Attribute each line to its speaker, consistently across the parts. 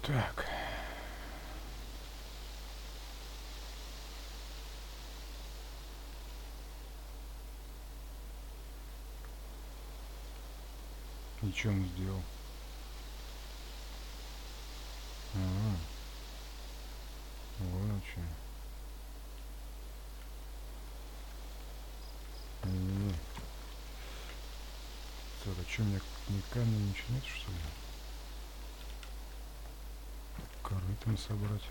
Speaker 1: Так. И что он сделал? Ага. Вот что. Не-не-не. Так, а что, у меня ни камня, ничего нет, что ли? Корытом собрать.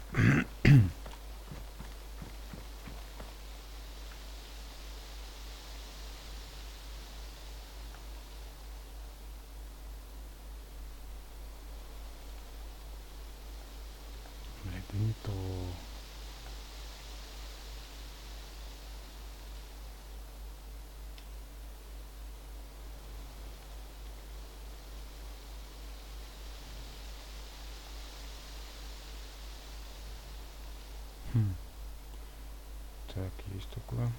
Speaker 1: Это не то. Хм. Так, есть такое.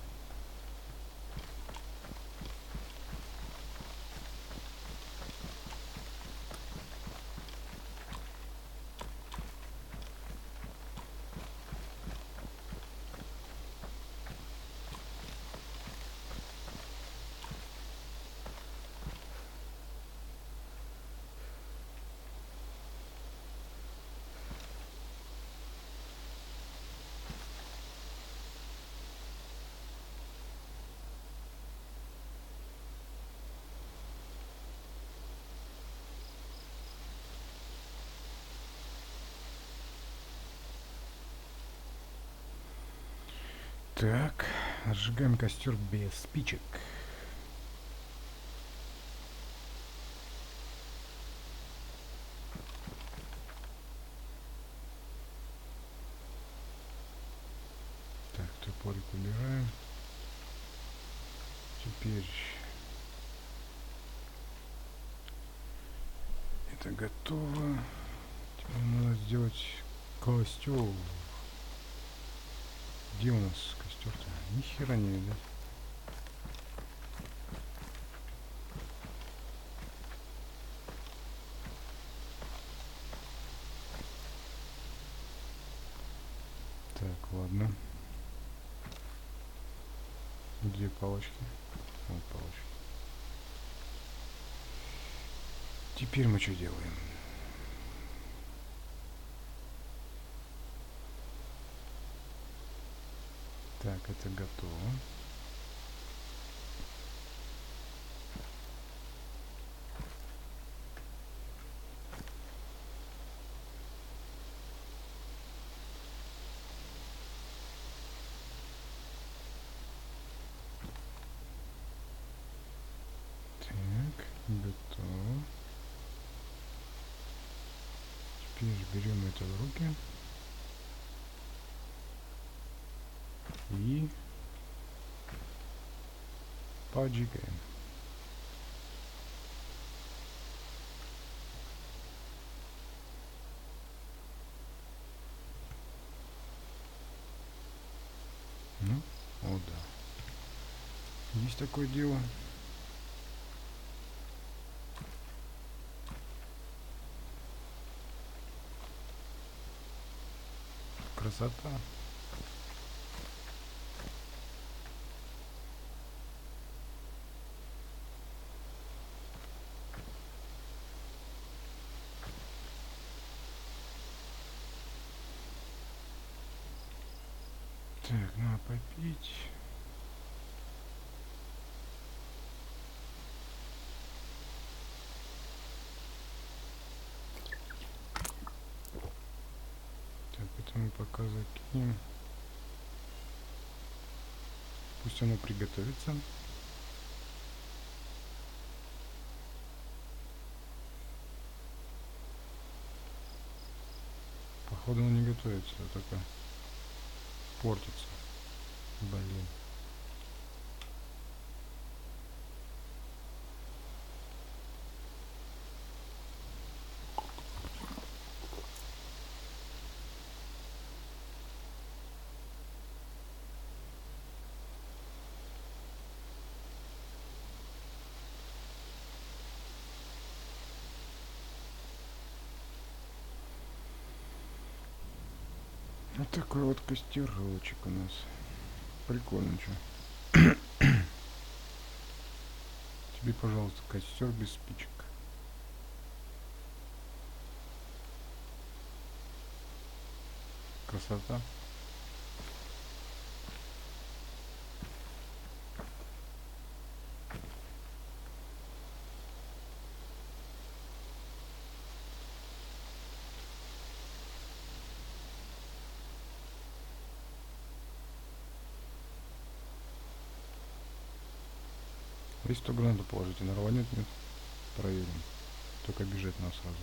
Speaker 1: Так, разжигаем костер без спичек. Так, топорик убираем. Теперь это готово. Теперь надо сделать костер. Где у нас костер-то? Ни хера не видать. Так, ладно. Где палочки? Вот палочки. Теперь мы что делаем? Так, это готово. Так, готово. Теперь берем это в руки и поджигаем. Ну, о да. Есть такое дело. Красота. Так, надо попить. Так, это мы пока закинем. Пусть оно приготовится. Походу оно не готовится, а только портится. Блин. Вот такой вот костерочек у нас. Прикольно, что. Тебе, пожалуйста, костер без спичек. Красота. Если 100 гранатов положите, нарванет, нет? Проверим. Только бежать нас сразу.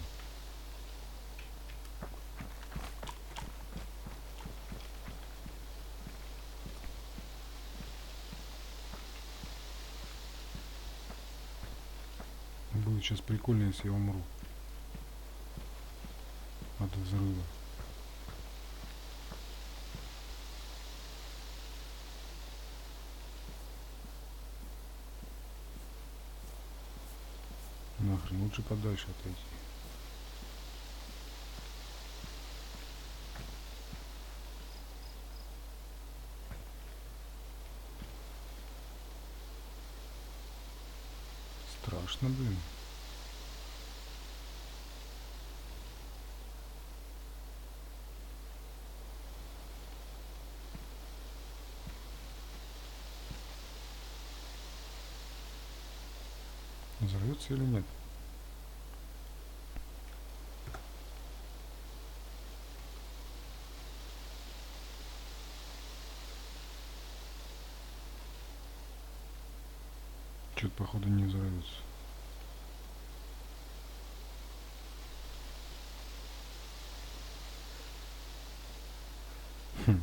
Speaker 1: Будет сейчас прикольно, если я умру от взрыва. Нахрен, лучше подальше отойти. Страшно, блин. Взорвется или нет? Что-то походу не взорвется. Хм.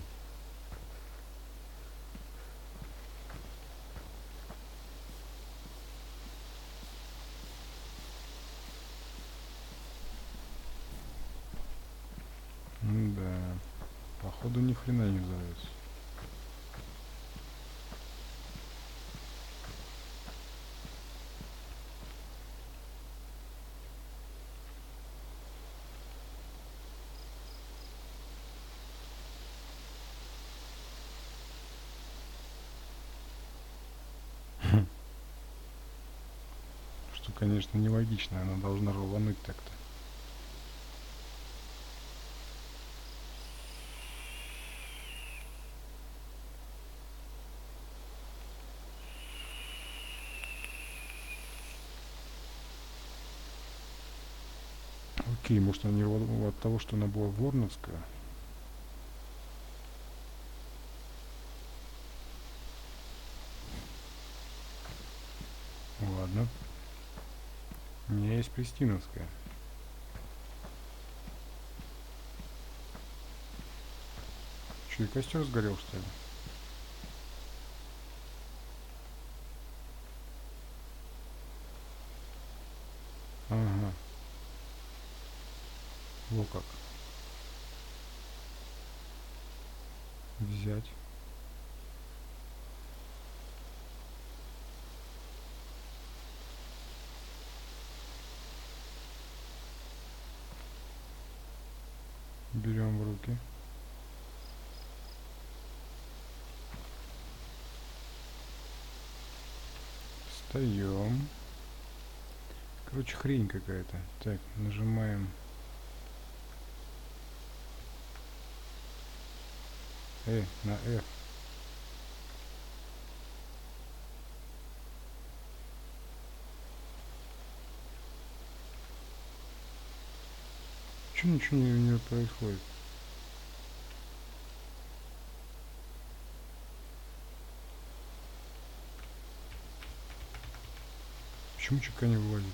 Speaker 1: Да. Походу ни хрена не взорвется. Что, конечно, нелогично. Она должна рвануть так-то. Окей, может она не рванула от того, что она была ворновская. Ладно. У меня есть Пристиновская. Что, и костер сгорел, что ли? Ага. Во как. Взять. Берем в руки. Встаем. Короче, хрень какая-то. Так, нажимаем. На F. Почему ничего не происходит? Почему ЧК не вылазит?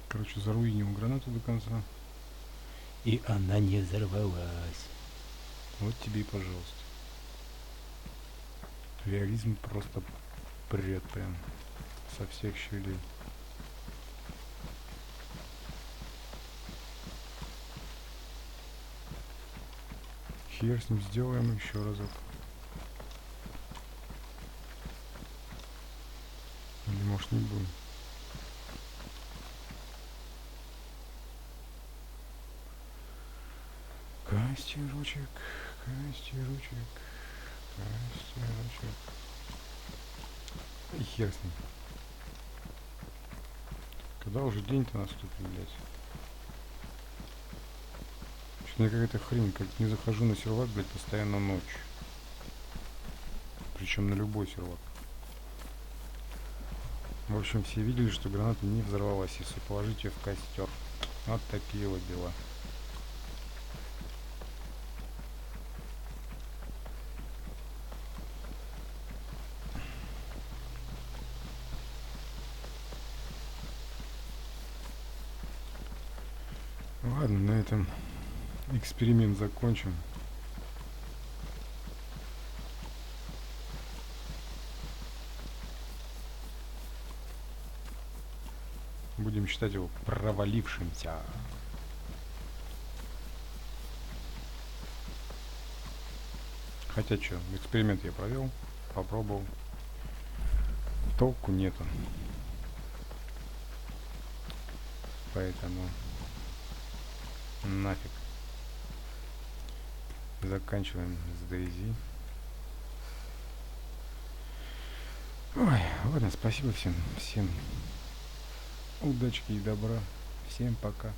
Speaker 1: Короче, заруинил гранату до конца. И она не взорвалась. Вот тебе и пожалуйста. Реализм просто прет прям со всех щелей. Хер с ним, сделаем еще разок. Или может не будем. Костерочек, костерочек, костерочек. И хер с ним. Когда уже день-то наступит, блядь? Что-то мне какая-то хрень, как не захожу на сервак, блядь, постоянно ночь. Причем на любой сервак. В общем, все видели, что граната не взорвалась, если положить ее в костер. Вот такие вот дела. Ладно, на этом эксперимент закончим. Будем считать его провалившимся. Хотя что, эксперимент я провел, попробовал. Толку нету. Поэтому нафиг. Заканчиваем с Дейзи. Ой, ладно, спасибо всем. Всем удачи и добра. Всем пока.